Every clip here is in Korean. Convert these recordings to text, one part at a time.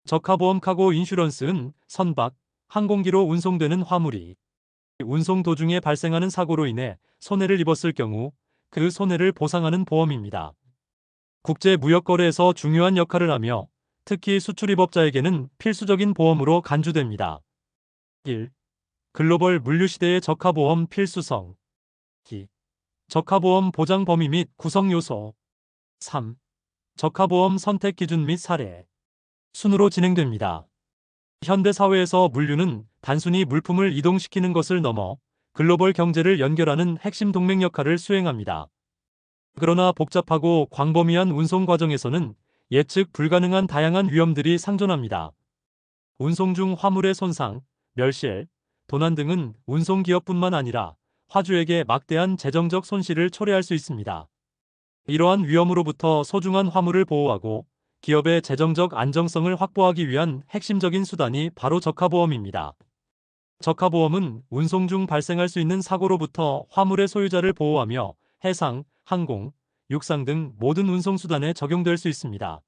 적하보험 카고 인슈런스는 선박, 항공기로 운송되는 화물이 운송 도중에 발생하는 사고로 인해 손해를 입었을 경우 그 손해를 보상하는 보험입니다. 국제 무역 거래에서 중요한 역할을 하며 특히 수출입업자에게는 필수적인 보험으로 간주됩니다. 1. 글로벌 물류 시대의 적하보험 필수성. 2. 적하보험 보장 범위 및 구성 요소. 3. 적하보험 선택 기준 및 사례. 순으로 진행됩니다. 현대 사회에서 물류는 단순히 물품을 이동시키는 것을 넘어 글로벌 경제를 연결하는 핵심 동맹 역할을 수행합니다. 그러나 복잡하고 광범위한 운송 과정에서는 예측 불가능한 다양한 위험들이 상존합니다. 운송 중 화물의 손상, 멸실, 도난 등은 운송기업뿐만 아니라 화주에게 막대한 재정적 손실을 초래할 수 있습니다. 이러한 위험으로부터 소중한 화물을 보호하고 기업의 재정적 안정성을 확보하기 위한 핵심적인 수단이 바로 적하보험입니다. 적하보험은 운송 중 발생할 수 있는 사고로부터 화물의 소유자를 보호하며 해상, 항공, 육상 등 모든 운송수단에 적용될 수 있습니다.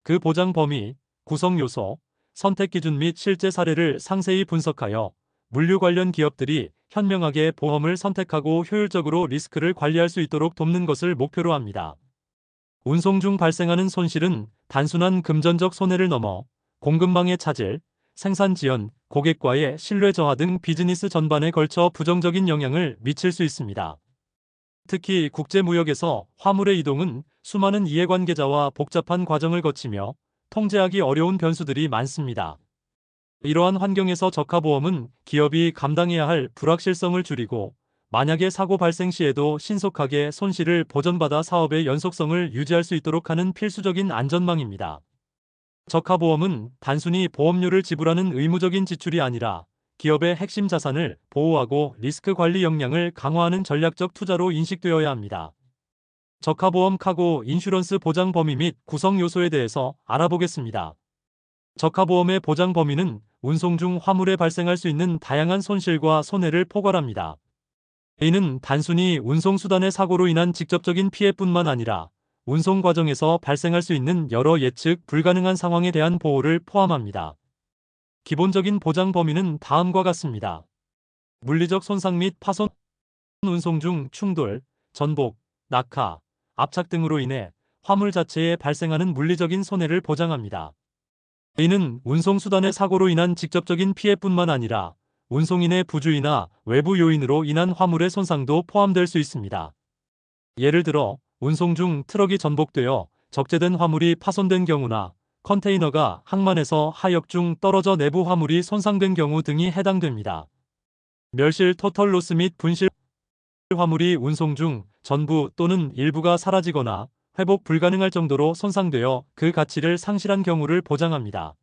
그 보장 범위, 구성 요소, 선택 기준 및 실제 사례를 상세히 분석하여 물류 관련 기업들이 현명하게 보험을 선택하고 효율적으로 리스크를 관리할 수 있도록 돕는 것을 목표로 합니다. 운송 중 발생하는 손실은 단순한 금전적 손해를 넘어 공급망의 차질, 생산 지연, 고객과의 신뢰 저하 등 비즈니스 전반에 걸쳐 부정적인 영향을 미칠 수 있습니다. 특히 국제무역에서 화물의 이동은 수많은 이해관계자와 복잡한 과정을 거치며 통제하기 어려운 변수들이 많습니다. 이러한 환경에서 적하보험은 기업이 감당해야 할 불확실성을 줄이고 만약의 사고 발생 시에도 신속하게 손실을 보전받아 사업의 연속성을 유지할 수 있도록 하는 필수적인 안전망입니다. 적하보험은 단순히 보험료를 지불하는 의무적인 지출이 아니라 기업의 핵심 자산을 보호하고 리스크 관리 역량을 강화하는 전략적 투자로 인식되어야 합니다. 적하보험 카고 인슈런스 보장 범위 및 구성 요소에 대해서 알아보겠습니다. 적하보험의 보장 범위는 운송 중 화물에 발생할 수 있는 다양한 손실과 손해를 포괄합니다. 이는 단순히 운송수단의 사고로 인한 직접적인 피해뿐만 아니라 운송 과정에서 발생할 수 있는 여러 예측 불가능한 상황에 대한 보호를 포함합니다. 기본적인 보장 범위는 다음과 같습니다. 물리적 손상 및 파손, 운송 중 충돌, 전복, 낙하, 압착 등으로 인해 화물 자체에 발생하는 물리적인 손해를 보장합니다. 이는 운송수단의 사고로 인한 직접적인 피해뿐만 아니라 운송인의 부주의나 외부 요인으로 인한 화물의 손상도 포함될 수 있습니다. 예를 들어 운송 중 트럭이 전복되어 적재된 화물이 파손된 경우나 컨테이너가 항만에서 하역 중 떨어져 내부 화물이 손상된 경우 등이 해당됩니다. 멸실 토털 로스 및 분실 화물이 운송 중 전부 또는 일부가 사라지거나 회복 불가능할 정도로 손상되어 그 가치를 상실한 경우를 보장합니다.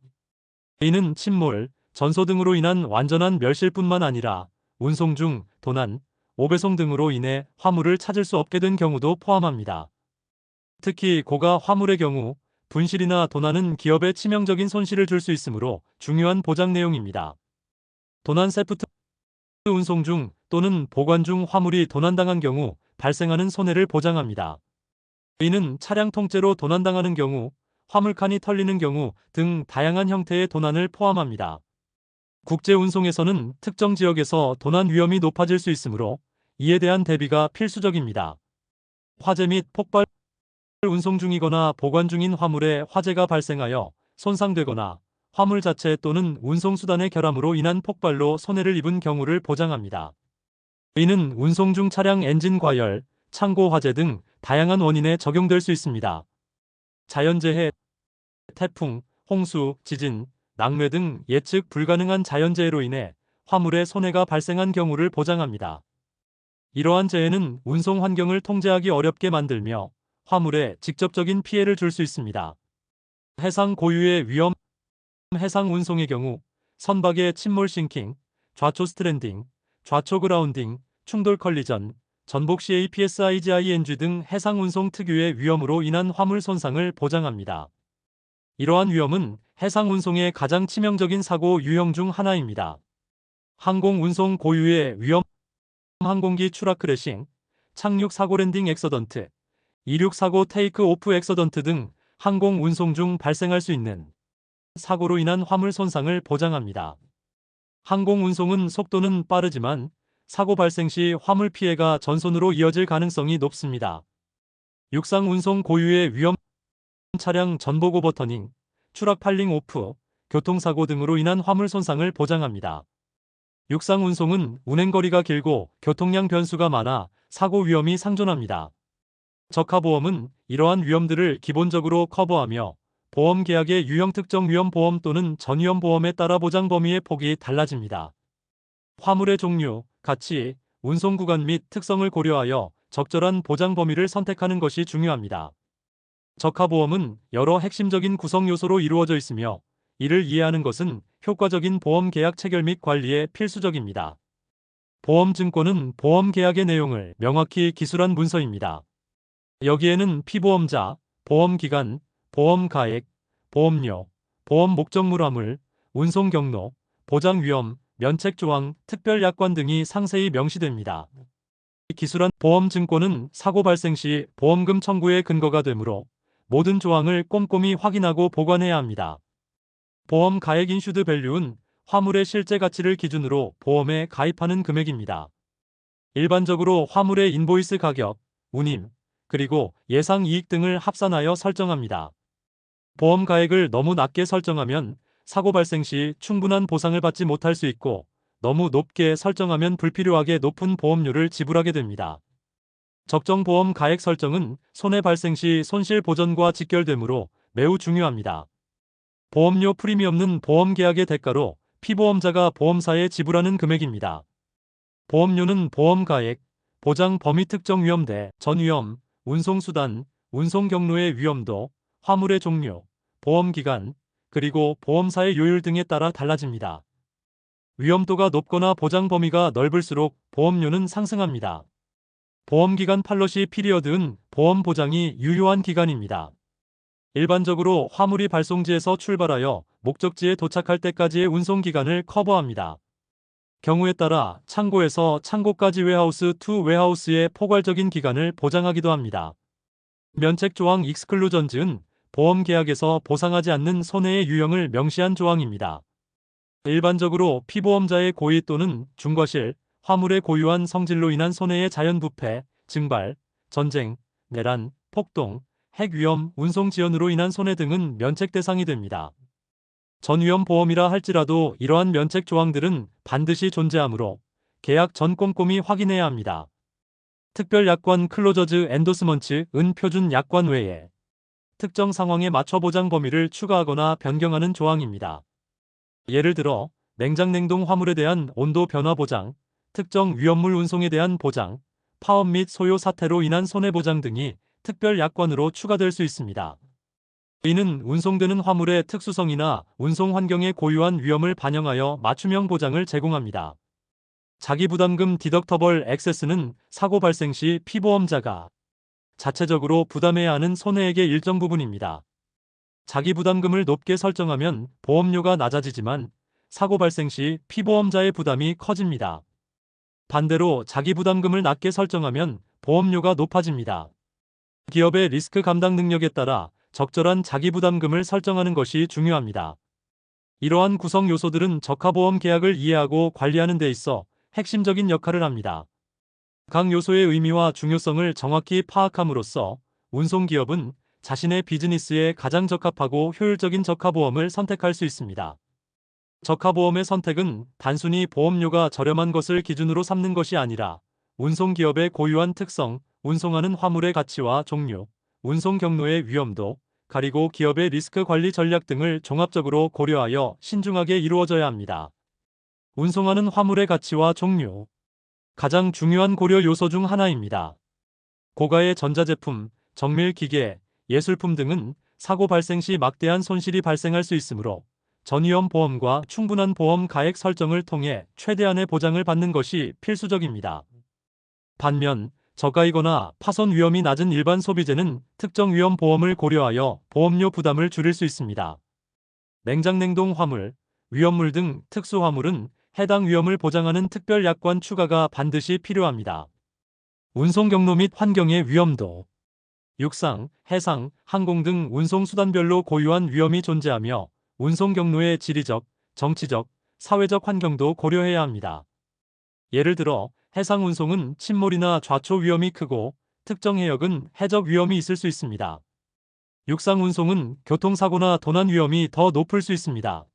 이는 침몰, 전소 등으로 인한 완전한 멸실뿐만 아니라 운송 중 도난, 오배송 등으로 인해 화물을 찾을 수 없게 된 경우도 포함합니다. 특히 고가 화물의 경우 분실이나 도난은 기업에 치명적인 손실을 줄 수 있으므로 중요한 보장 내용입니다. 도난 세프트 운송 중 또는 보관 중 화물이 도난당한 경우 발생하는 손해를 보장합니다. 이는 차량 통째로 도난당하는 경우, 화물칸이 털리는 경우 등 다양한 형태의 도난을 포함합니다. 국제운송에서는 특정 지역에서 도난 위험이 높아질 수 있으므로 이에 대한 대비가 필수적입니다. 화재 및 폭발 운송 중이거나 보관 중인 화물에 화재가 발생하여 손상되거나 화물 자체 또는 운송수단의 결함으로 인한 폭발로 손해를 입은 경우를 보장합니다. 이는 운송 중 차량 엔진 과열, 창고 화재 등 다양한 원인에 적용될 수 있습니다. 자연재해, 태풍, 홍수, 지진, 낙뢰 등 예측 불가능한 자연재해로 인해 화물에 손해가 발생한 경우를 보장합니다. 이러한 재해는 운송 환경을 통제하기 어렵게 만들며 화물에 직접적인 피해를 줄 수 있습니다. 해상 고유의 위험, 해상 운송의 경우 선박의 침몰 싱킹, 좌초 스트랜딩, 좌초 그라운딩, 충돌 컬리전, 전복 CAPSIGING 등 해상 운송 특유의 위험으로 인한 화물 손상을 보장합니다. 이러한 위험은 해상 운송의 가장 치명적인 사고 유형 중 하나입니다. 항공 운송 고유의 위험, 항공기 추락 크래싱, 착륙 사고 랜딩 액서던트, 이륙 사고 테이크 오프 액서던트 등 항공 운송 중 발생할 수 있는 사고로 인한 화물 손상을 보장합니다. 항공운송은 속도는 빠르지만 사고 발생 시 화물 피해가 전손으로 이어질 가능성이 높습니다. 육상운송 고유의 위험 차량 전복 오버터닝, 추락 팔링 오프, 교통사고 등으로 인한 화물 손상을 보장합니다. 육상운송은 운행거리가 길고 교통량 변수가 많아 사고 위험이 상존합니다. 적하보험은 이러한 위험들을 기본적으로 커버하며 보험 계약의 유형 특정 위험 보험 또는 전위험 보험에 따라 보장 범위의 폭이 달라집니다. 화물의 종류, 가치, 운송 구간 및 특성을 고려하여 적절한 보장 범위를 선택하는 것이 중요합니다. 적하보험은 여러 핵심적인 구성 요소로 이루어져 있으며 이를 이해하는 것은 효과적인 보험 계약 체결 및 관리에 필수적입니다. 보험증권은 보험 계약의 내용을 명확히 기술한 문서입니다. 여기에는 피보험자, 보험기간, 보험가액, 보험료, 보험 목적물 화물, 운송 경로, 보장 위험, 면책 조항, 특별 약관 등이 상세히 명시됩니다. 기술한 보험증권은 사고 발생 시 보험금 청구의 근거가 되므로 모든 조항을 꼼꼼히 확인하고 보관해야 합니다. 보험 가액 인슈드 밸류는 화물의 실제 가치를 기준으로 보험에 가입하는 금액입니다. 일반적으로 화물의 인보이스 가격, 운임, 그리고 예상 이익 등을 합산하여 설정합니다. 보험 가액을 너무 낮게 설정하면 사고 발생 시 충분한 보상을 받지 못할 수 있고 너무 높게 설정하면 불필요하게 높은 보험료를 지불하게 됩니다. 적정 보험 가액 설정은 손해 발생 시 손실 보전과 직결되므로 매우 중요합니다. 보험료 프리미엄은 보험 계약의 대가로 피보험자가 보험사에 지불하는 금액입니다. 보험료는 보험 가액, 보장 범위 특정 위험대, 전위험, 운송수단, 운송 경로의 위험도, 화물의 종류, 보험기간, 그리고 보험사의 요율 등에 따라 달라집니다. 위험도가 높거나 보장 범위가 넓을수록 보험료는 상승합니다. 보험기간 팔러시 피리어드는 보험 보장이 유효한 기간입니다. 일반적으로 화물이 발송지에서 출발하여 목적지에 도착할 때까지의 운송기간을 커버합니다. 경우에 따라 창고에서 창고까지 웨하우스 투 웨하우스의 포괄적인 기간을 보장하기도 합니다. 면책 조항 익스클루전즈는 보험 계약에서 보상하지 않는 손해의 유형을 명시한 조항입니다. 일반적으로 피보험자의 고의 또는 중과실, 화물의 고유한 성질로 인한 손해의 자연부패, 증발, 전쟁, 내란, 폭동, 핵위험, 운송 지연으로 인한 손해 등은 면책 대상이 됩니다. 전위험 보험이라 할지라도 이러한 면책 조항들은 반드시 존재하므로 계약 전 꼼꼼히 확인해야 합니다. 특별 약관 클로저즈 엔도스먼츠은 표준 약관 외에 특정 상황에 맞춰 보장 범위를 추가하거나 변경하는 조항입니다. 예를 들어 냉장 냉동 화물에 대한 온도 변화 보장, 특정 위험물 운송에 대한 보장, 파업 및 소요 사태로 인한 손해 보장 등이 특별 약관으로 추가될 수 있습니다. 이는 운송되는 화물의 특수성이나 운송 환경의 고유한 위험을 반영하여 맞춤형 보장을 제공합니다. 자기부담금 디덕터벌 액세스는 사고 발생 시 피보험자가 자체적으로 부담해야 하는 손해액의 일정 부분입니다. 자기부담금을 높게 설정하면 보험료가 낮아지지만 사고 발생 시 피보험자의 부담이 커집니다. 반대로 자기부담금을 낮게 설정하면 보험료가 높아집니다. 기업의 리스크 감당 능력에 따라 적절한 자기부담금을 설정하는 것이 중요합니다. 이러한 구성 요소들은 적하보험 계약을 이해하고 관리하는 데 있어 핵심적인 역할을 합니다. 각 요소의 의미와 중요성을 정확히 파악함으로써 운송기업은 자신의 비즈니스에 가장 적합하고 효율적인 적하보험을 선택할 수 있습니다. 적하보험의 선택은 단순히 보험료가 저렴한 것을 기준으로 삼는 것이 아니라 운송기업의 고유한 특성, 운송하는 화물의 가치와 종류, 운송 경로의 위험도, 그리고 기업의 리스크 관리 전략 등을 종합적으로 고려하여 신중하게 이루어져야 합니다. 운송하는 화물의 가치와 종류. 가장 중요한 고려 요소 중 하나입니다. 고가의 전자제품, 정밀 기계, 예술품 등은 사고 발생 시 막대한 손실이 발생할 수 있으므로 전위험 보험과 충분한 보험 가액 설정을 통해 최대한의 보장을 받는 것이 필수적입니다. 반면 저가이거나 파손 위험이 낮은 일반 소비재는 특정 위험 보험을 고려하여 보험료 부담을 줄일 수 있습니다. 냉장 냉동 화물, 위험물 등 특수 화물은 해당 위험을 보장하는 특별 약관 추가가 반드시 필요합니다. 운송 경로 및 환경의 위험도. 육상, 해상, 항공 등 운송 수단별로 고유한 위험이 존재하며 운송 경로의 지리적, 정치적, 사회적 환경도 고려해야 합니다. 예를 들어 해상 운송은 침몰이나 좌초 위험이 크고 특정 해역은 해적 위험이 있을 수 있습니다. 육상 운송은 교통사고나 도난 위험이 더 높을 수 있습니다.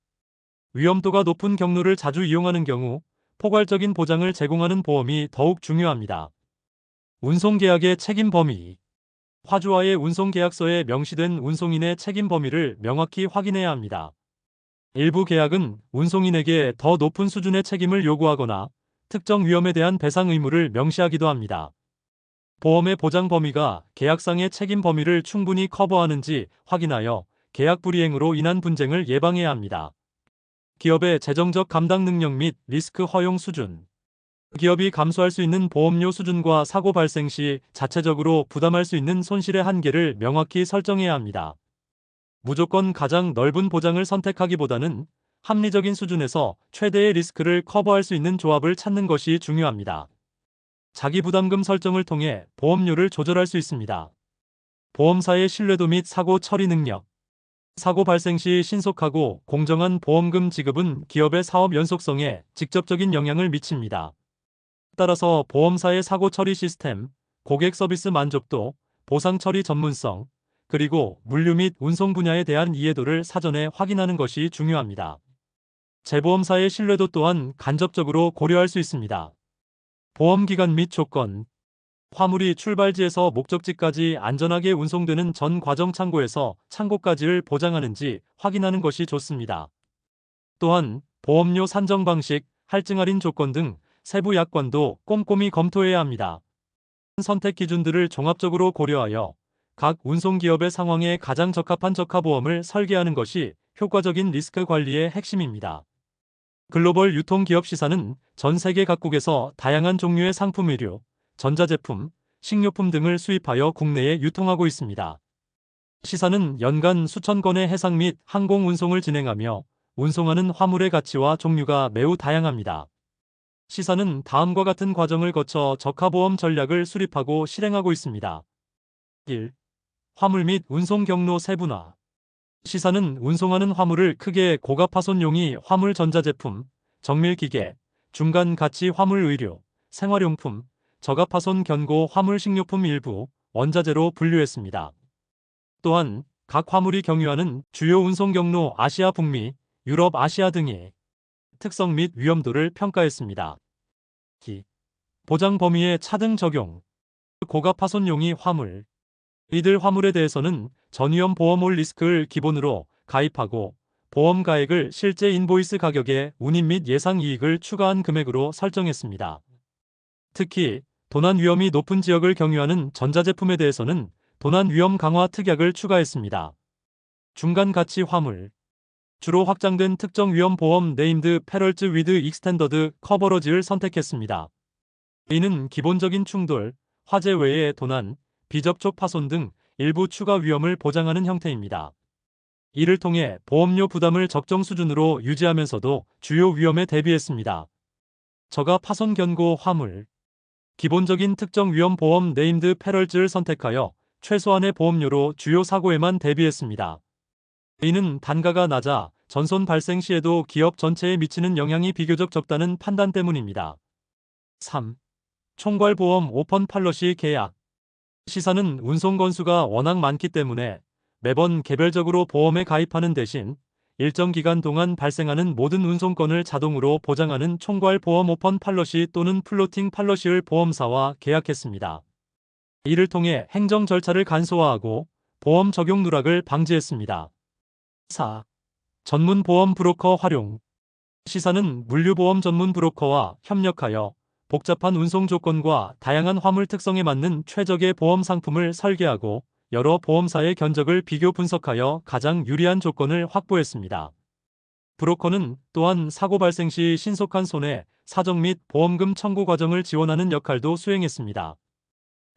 위험도가 높은 경로를 자주 이용하는 경우 포괄적인 보장을 제공하는 보험이 더욱 중요합니다. 운송계약의 책임 범위. 화주와의 운송계약서에 명시된 운송인의 책임 범위를 명확히 확인해야 합니다. 일부 계약은 운송인에게 더 높은 수준의 책임을 요구하거나 특정 위험에 대한 배상 의무를 명시하기도 합니다. 보험의 보장 범위가 계약상의 책임 범위를 충분히 커버하는지 확인하여 계약 불이행으로 인한 분쟁을 예방해야 합니다. 기업의 재정적 감당 능력 및 리스크 허용 수준. 기업이 감수할 수 있는 보험료 수준과 사고 발생 시 자체적으로 부담할 수 있는 손실의 한계를 명확히 설정해야 합니다. 무조건 가장 넓은 보장을 선택하기보다는 합리적인 수준에서 최대의 리스크를 커버할 수 있는 조합을 찾는 것이 중요합니다. 자기부담금 설정을 통해 보험료를 조절할 수 있습니다. 보험사의 신뢰도 및 사고 처리 능력. 사고 발생 시 신속하고 공정한 보험금 지급은 기업의 사업 연속성에 직접적인 영향을 미칩니다. 따라서 보험사의 사고 처리 시스템, 고객 서비스 만족도, 보상 처리 전문성, 그리고 물류 및 운송 분야에 대한 이해도를 사전에 확인하는 것이 중요합니다. 재보험사의 신뢰도 또한 간접적으로 고려할 수 있습니다. 보험 기간 및 조건. 화물이 출발지에서 목적지까지 안전하게 운송되는 전 과정 창고에서 창고까지를 보장하는지 확인하는 것이 좋습니다. 또한 보험료 산정 방식, 할증 할인 조건 등 세부 약관도 꼼꼼히 검토해야 합니다. 선택 기준들을 종합적으로 고려하여 각 운송기업의 상황에 가장 적합한 적합보험을 설계하는 것이 효과적인 리스크 관리의 핵심입니다. 글로벌 유통기업 시사는 전 세계 각국에서 다양한 종류의 상품 의류, 전자제품, 식료품 등을 수입하여 국내에 유통하고 있습니다. 시사는 연간 수천 건의 해상 및 항공 운송을 진행하며 운송하는 화물의 가치와 종류가 매우 다양합니다. 시사는 다음과 같은 과정을 거쳐 적합보험 전략을 수립하고 실행하고 있습니다. 1. 화물 및 운송 경로 세분화. 시사는 운송하는 화물을 크게 고가파손용이 화물 전자제품, 정밀기계, 중간가치 화물 의류, 생활용품, 저가파손 견고 화물 식료품 일부, 원자재로 분류했습니다. 또한 각 화물이 경유하는 주요 운송 경로 아시아 북미, 유럽 아시아 등의 특성 및 위험도를 평가했습니다. 보장 범위의 차등 적용. 고가파손용이 화물. 이들 화물에 대해서는 전위험 보험 올 리스크를 기본으로 가입하고 보험 가액을 실제 인보이스 가격에 운임 및 예상 이익을 추가한 금액으로 설정했습니다. 특히 도난 위험이 높은 지역을 경유하는 전자제품에 대해서는 도난 위험 강화 특약을 추가했습니다. 중간 가치 화물. 주로 확장된 특정 위험 보험 네임드 페럴즈 위드 익스텐더드 커버러지를 선택했습니다. 이는 기본적인 충돌, 화재 외의 도난, 비접촉 파손 등 일부 추가 위험을 보장하는 형태입니다. 이를 통해 보험료 부담을 적정 수준으로 유지하면서도 주요 위험에 대비했습니다. 저가 파손 견고 화물. 기본적인 특정 위험 보험 네임드 페럴즈를 선택하여 최소한의 보험료로 주요 사고에만 대비했습니다. 이는 단가가 낮아 전손 발생 시에도 기업 전체에 미치는 영향이 비교적 적다는 판단 때문입니다. 3. 총괄보험 오펀 팔러시 계약. 시사는 운송 건수가 워낙 많기 때문에 매번 개별적으로 보험에 가입하는 대신 일정 기간 동안 발생하는 모든 운송건을 자동으로 보장하는 총괄 보험 오펀 팔러시 또는 플로팅 팔러시를 보험사와 계약했습니다. 이를 통해 행정 절차를 간소화하고 보험 적용 누락을 방지했습니다. 4. 전문 보험 브로커 활용. 시사는 물류보험 전문 브로커와 협력하여 복잡한 운송 조건과 다양한 화물 특성에 맞는 최적의 보험 상품을 설계하고 여러 보험사의 견적을 비교 분석하여 가장 유리한 조건을 확보했습니다. 브로커는 또한 사고 발생 시 신속한 손해, 사정 및 보험금 청구 과정을 지원하는 역할도 수행했습니다.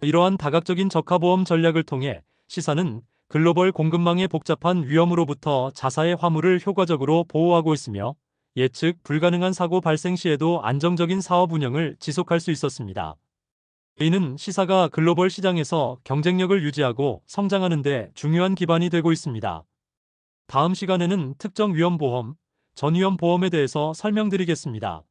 이러한 다각적인 적합보험 전략을 통해 시사는 글로벌 공급망의 복잡한 위험으로부터 자사의 화물을 효과적으로 보호하고 있으며 예측 불가능한 사고 발생 시에도 안정적인 사업 운영을 지속할 수 있었습니다. 이는 시사가 글로벌 시장에서 경쟁력을 유지하고 성장하는 데 중요한 기반이 되고 있습니다. 다음 시간에는 특정 위험보험, 전위험보험에 대해서 설명드리겠습니다.